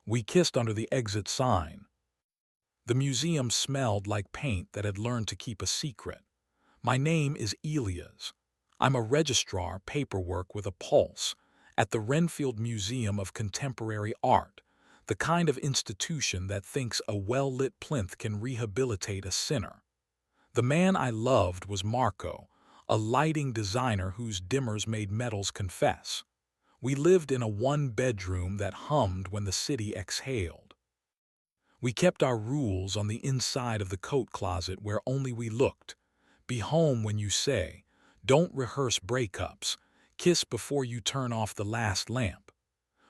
We kissed under the exit sign. The museum smelled like paint that had learned to keep a secret. My name is Elias. I'm a registrar paperwork with a pulse at the Renfield Museum of Contemporary Art, the kind of institution that thinks a well-lit plinth can rehabilitate a sinner. The man I loved was Marco, a lighting designer whose dimmers made metals confess. We lived in a one-bedroom that hummed when the city exhaled. We kept our rules on the inside of the coat closet where only we looked. Be home when you say. Don't rehearse breakups. Kiss before you turn off the last lamp.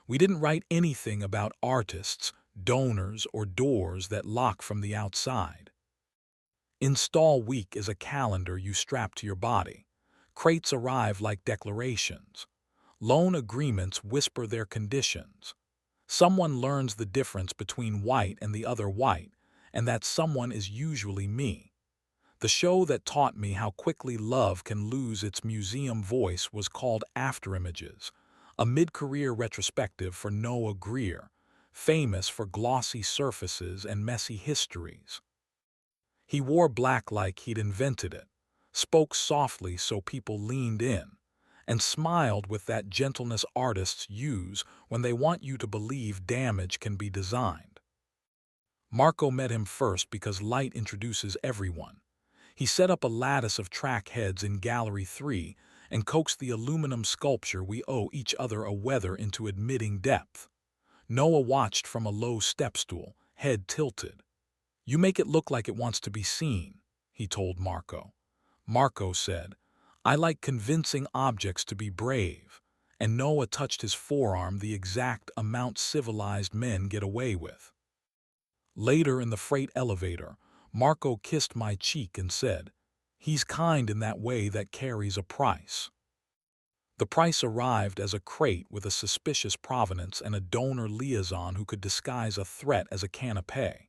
We didn't write anything about artists, donors, or doors that lock from the outside. Install week is a calendar you strap to your body. Crates arrive like declarations. Loan agreements whisper their conditions. Someone learns the difference between white and the other white, and that someone is usually me. The show that taught me how quickly love can lose its museum voice was called Afterimages, a mid-career retrospective for Noah Greer, famous for glossy surfaces and messy histories. He wore black like he'd invented it, spoke softly so people leaned in, and smiled with that gentleness artists use when they want you to believe damage can be designed. Marco met him first because light introduces everyone. He set up a lattice of track heads in Gallery 3 and coaxed the aluminum sculpture we owe each other a weather into admitting depth. Noah watched from a low stepstool, head tilted. "You make it look like it wants to be seen," he told Marco. Marco said, "I like convincing objects to be brave," and Noah touched his forearm the exact amount civilized men get away with. Later in the freight elevator, Marco kissed my cheek and said, "He's kind in that way that carries a price." The price arrived as a crate with a suspicious provenance and a donor liaison who could disguise a threat as a canapé.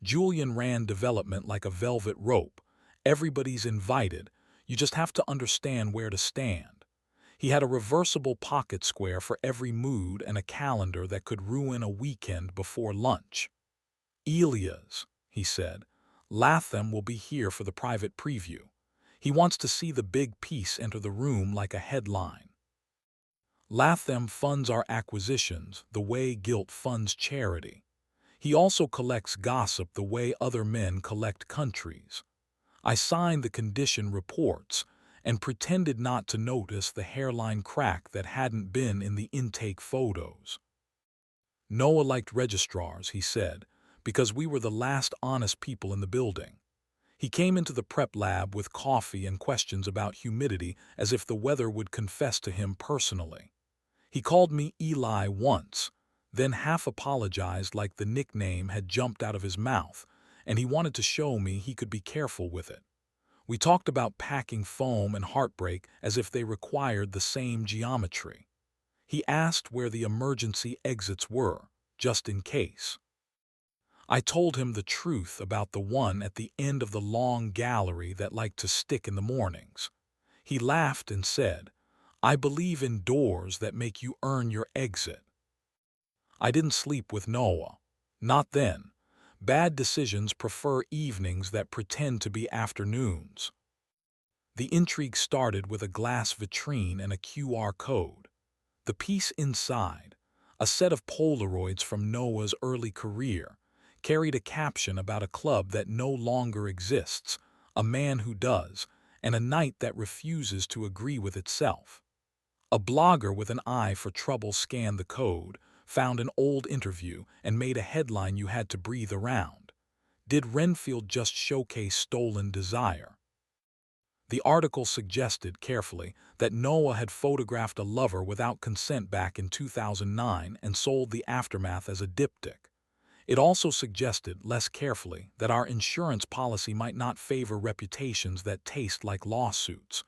Julian ran development like a velvet rope. Everybody's invited. You just have to understand where to stand. He had a reversible pocket square for every mood and a calendar that could ruin a weekend before lunch. "Elias," he said, "Latham will be here for the private preview. He wants to see the big piece enter the room like a headline." Latham funds our acquisitions the way guilt funds charity. He also collects gossip the way other men collect countries. I signed the condition reports and pretended not to notice the hairline crack that hadn't been in the intake photos. Noah liked registrars, he said, because we were the last honest people in the building. He came into the prep lab with coffee and questions about humidity as if the weather would confess to him personally. He called me Eli once, then half apologized like the nickname had jumped out of his mouth, and he wanted to show me he could be careful with it. We talked about packing foam and heartbreak as if they required the same geometry. He asked where the emergency exits were, just in case. I told him the truth about the one at the end of the long gallery that liked to stick in the mornings. He laughed and said, "I believe in doors that make you earn your exit." I didn't sleep with Noah. Not then. Bad decisions prefer evenings that pretend to be afternoons. The intrigue started with a glass vitrine and a QR code. The piece inside, a set of Polaroids from Noah's early career, carried a caption about a club that no longer exists, a man who does, and a night that refuses to agree with itself. A blogger with an eye for trouble scanned the code, found an old interview, and made a headline you had to breathe around. Did Renfield just showcase stolen desire? The article suggested carefully that Noah had photographed a lover without consent back in 2009 and sold the aftermath as a diptych. It also suggested, less carefully, that our insurance policy might not favor reputations that taste like lawsuits.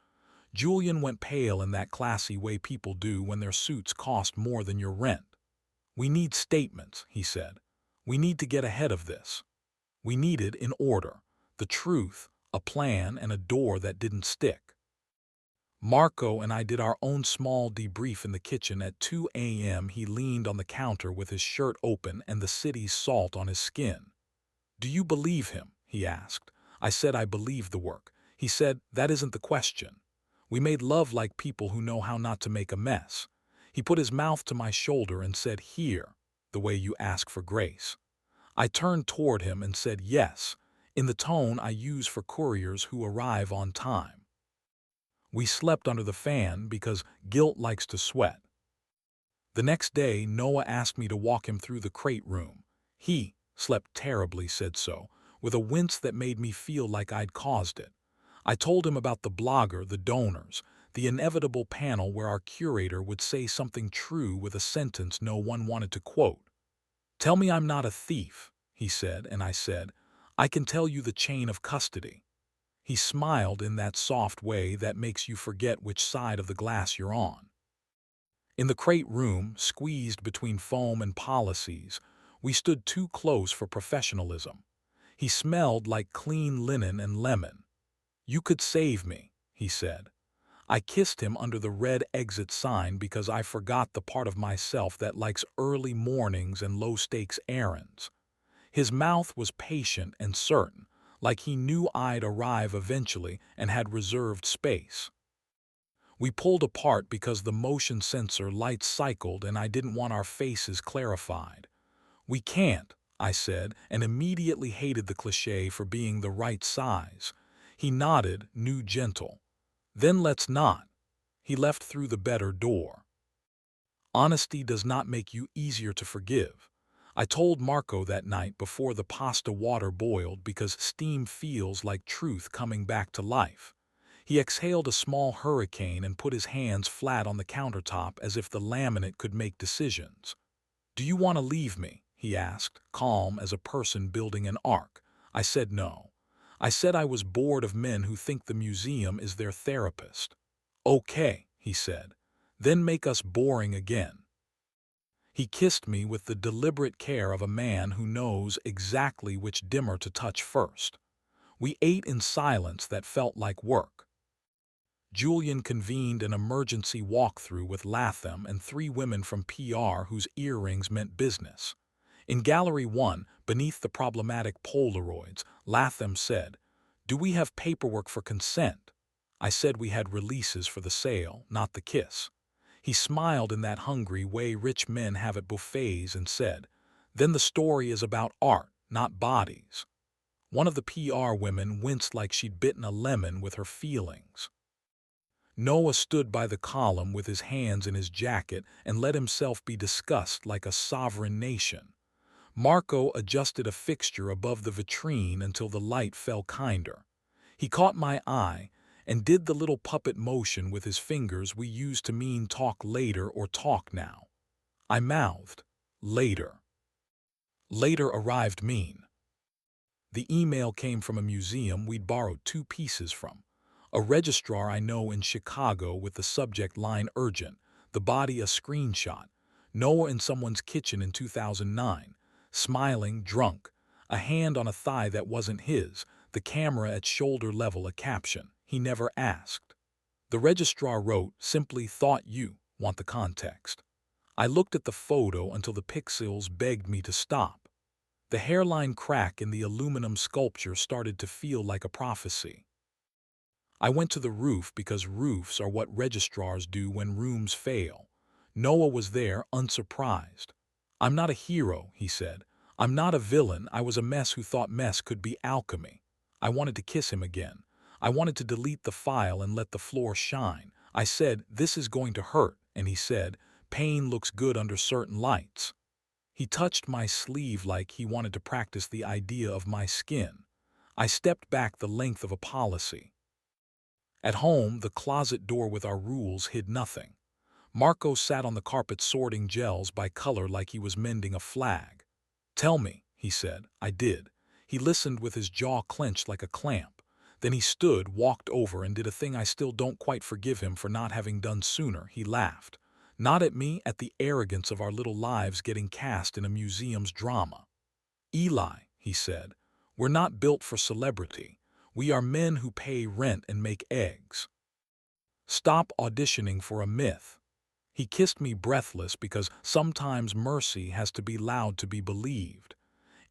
Julian went pale in that classy way people do when their suits cost more than your rent. "We need statements," he said. "We need to get ahead of this." We needed, in order, the truth, a plan, and a door that didn't stick. Marco and I did our own small debrief in the kitchen at 2 a.m. He leaned on the counter with his shirt open and the city's salt on his skin. "Do you believe him?" he asked. I said I believed the work. He said, "That isn't the question." We made love like people who know how not to make a mess. He put his mouth to my shoulder and said, "Here," the way you ask for grace. I turned toward him and said, "Yes," in the tone I use for couriers who arrive on time. We slept under the fan because guilt likes to sweat. The next day, Noah asked me to walk him through the crate room. He slept terribly, said so, with a wince that made me feel like I'd caused it. I told him about the blogger, the donors, the inevitable panel where our curator would say something true with a sentence no one wanted to quote. "Tell me I'm not a thief," he said, and I said, "I can tell you the chain of custody." He smiled in that soft way that makes you forget which side of the glass you're on. In the crate room, squeezed between foam and policies, we stood too close for professionalism. He smelled like clean linen and lemon. "You could save me," he said. I kissed him under the red exit sign because I forgot the part of myself that likes early mornings and low-stakes errands. His mouth was patient and certain, like he knew I'd arrive eventually and had reserved space. We pulled apart because the motion sensor lights cycled and I didn't want our faces clarified. "We can't," I said, and immediately hated the cliché for being the right size. He nodded, new gentle. "Then let's not." He left through the better door. Honesty does not make you easier to forgive. I told Marco that night before the pasta water boiled because steam feels like truth coming back to life. He exhaled a small hurricane and put his hands flat on the countertop as if the laminate could make decisions. "Do you want to leave me?" he asked, calm as a person building an ark. I said no. I said I was bored of men who think the museum is their therapist. "Okay," he said. "Then make us boring again." He kissed me with the deliberate care of a man who knows exactly which dimmer to touch first. We ate in silence that felt like work. Julian convened an emergency walkthrough with Latham and 3 women from PR whose earrings meant business. In Gallery 1, beneath the problematic Polaroids, Latham said, "Do we have paperwork for consent?" I said we had releases for the sale, not the kiss. He smiled in that hungry way rich men have at buffets and said, "Then the story is about art, not bodies." One of the PR women winced like she'd bitten a lemon with her feelings. Noah stood by the column with his hands in his jacket and let himself be discussed like a sovereign nation. Marco adjusted a fixture above the vitrine until the light fell kinder. He caught my eye and did the little puppet motion with his fingers we use to mean talk later or talk now. I mouthed, "Later." Later arrived mean. The email came from a museum we'd borrowed 2 pieces from. A registrar I know in Chicago with the subject line urgent, the body a screenshot, Noah in someone's kitchen in 2009, smiling, drunk, a hand on a thigh that wasn't his, the camera at shoulder level, a caption he never asked. The registrar wrote, simply thought you want the context. I looked at the photo until the pixels begged me to stop. The hairline crack in the aluminum sculpture started to feel like a prophecy. I went to the roof because roofs are what registrars do when rooms fail. Noah was there, unsurprised. "I'm not a hero," he said. "I'm not a villain. I was a mess who thought mess could be alchemy." I wanted to kiss him again. I wanted to delete the file and let the floor shine. I said, "This is going to hurt," and he said, "Pain looks good under certain lights." He touched my sleeve like he wanted to practice the idea of my skin. I stepped back the length of a policy. At home, the closet door with our rules hid nothing. Marco sat on the carpet sorting gels by color like he was mending a flag. "Tell me," he said. I did. He listened with his jaw clenched like a clamp. Then he stood, walked over, and did a thing I still don't quite forgive him for not having done sooner. He laughed. Not at me, at the arrogance of our little lives getting cast in a museum's drama. "Eli," he said, "we're not built for celebrity. We are men who pay rent and make eggs." Stop auditioning for a myth. He kissed me breathless because sometimes mercy has to be loud to be believed.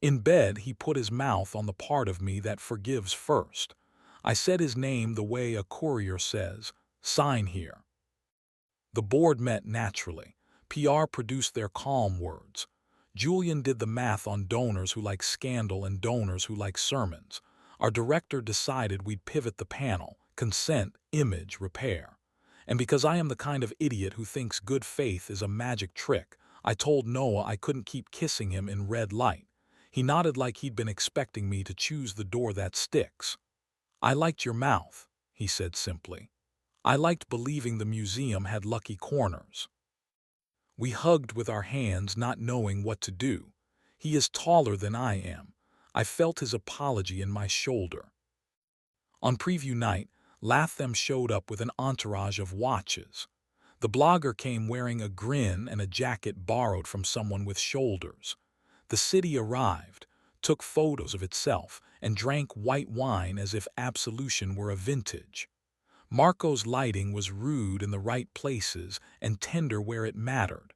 In bed, he put his mouth on the part of me that forgives first. I said his name the way a courier says, "Sign here." The board met naturally. PR produced their calm words. Julian did the math on donors who like scandal and donors who like sermons. Our director decided we'd pivot the panel: consent, image, repair. And because I am the kind of idiot who thinks good faith is a magic trick, I told Noah I couldn't keep kissing him in red light. He nodded like he'd been expecting me to choose the door that sticks. "I liked your mouth," he said simply. "I liked believing the museum had lucky corners." We hugged with our hands, not knowing what to do. He is taller than I am. I felt his apology in my shoulder. On preview night, Latham showed up with an entourage of watches. The blogger came wearing a grin and a jacket borrowed from someone with shoulders. The city arrived, took photos of itself, and drank white wine as if absolution were a vintage. Marco's lighting was rude in the right places and tender where it mattered.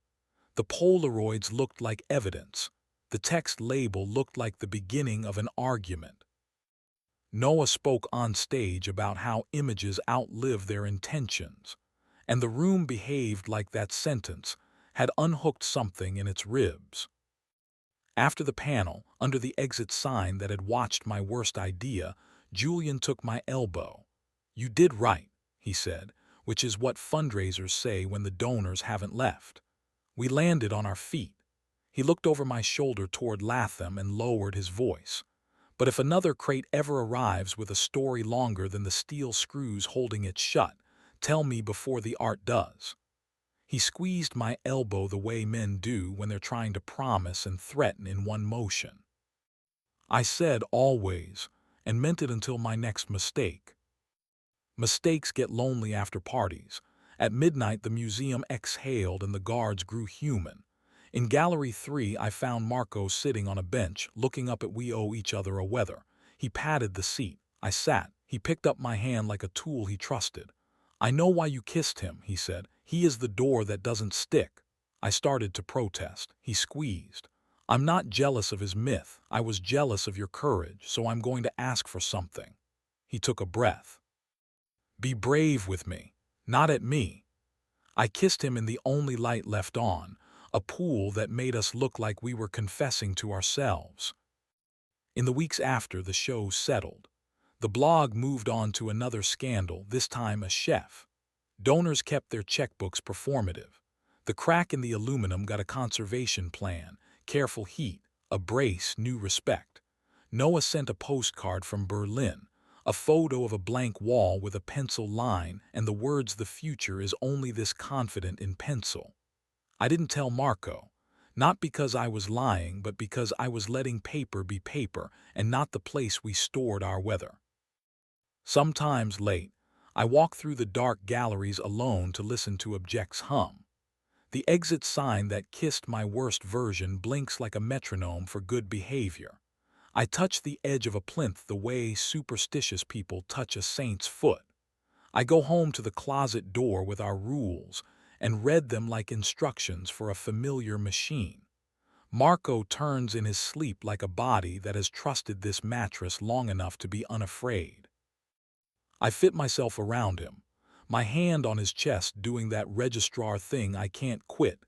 The Polaroids looked like evidence. The text label looked like the beginning of an argument. Noah spoke on stage about how images outlive their intentions, and the room behaved like that sentence had unhooked something in its ribs. After the panel, under the exit sign that had watched my worst idea, Julian took my elbow. "You did right," he said, which is what fundraisers say when the donors haven't left. We landed on our feet. He looked over my shoulder toward Latham and lowered his voice. "But if another crate ever arrives with a story longer than the steel screws holding it shut, tell me before the art does." He squeezed my elbow the way men do when they're trying to promise and threaten in one motion. I said always, and meant it until my next mistake. Mistakes get lonely after parties. At midnight, the museum exhaled and the guards grew human. In Gallery 3, I found Marco sitting on a bench, looking up at "We Owe Each Other a Weather." He patted the seat. I sat. He picked up my hand like a tool he trusted. "I know why you kissed him," he said. "He is the door that doesn't stick." I started to protest. He squeezed. "I'm not jealous of his myth. I was jealous of your courage, so I'm going to ask for something." He took a breath. "Be brave with me, not at me." I kissed him in the only light left on, a pool that made us look like we were confessing to ourselves. In the weeks after, the show settled. The blog moved on to another scandal, this time a chef. Donors kept their checkbooks performative. The crack in the aluminum got a conservation plan, careful heat, a brace, new respect. Noah sent a postcard from Berlin, a photo of a blank wall with a pencil line and the words, "The future is only this confident," in pencil. I didn't tell Marco, not because I was lying, but because I was letting paper be paper and not the place we stored our weather. Sometimes late, I walk through the dark galleries alone to listen to objects hum. The exit sign that kissed my worst version blinks like a metronome for good behavior. I touch the edge of a plinth the way superstitious people touch a saint's foot. I go home to the closet door with our rules and read them like instructions for a familiar machine. Marco turns in his sleep like a body that has trusted this mattress long enough to be unafraid. I fit myself around him, my hand on his chest doing that registrar thing I can't quit,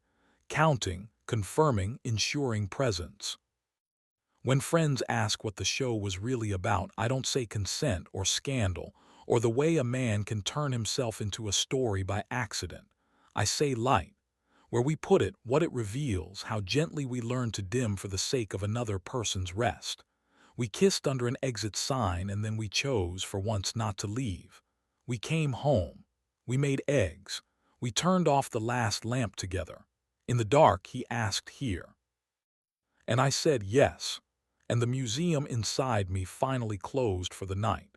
counting, confirming, ensuring presence. When friends ask what the show was really about, I don't say consent or scandal or the way a man can turn himself into a story by accident. I say light. Where we put it, what it reveals, how gently we learn to dim for the sake of another person's rest. We kissed under an exit sign and then we chose, for once, not to leave. We came home. We made eggs. We turned off the last lamp together. In the dark, he asked, "Here?" And I said yes. And the museum inside me finally closed for the night.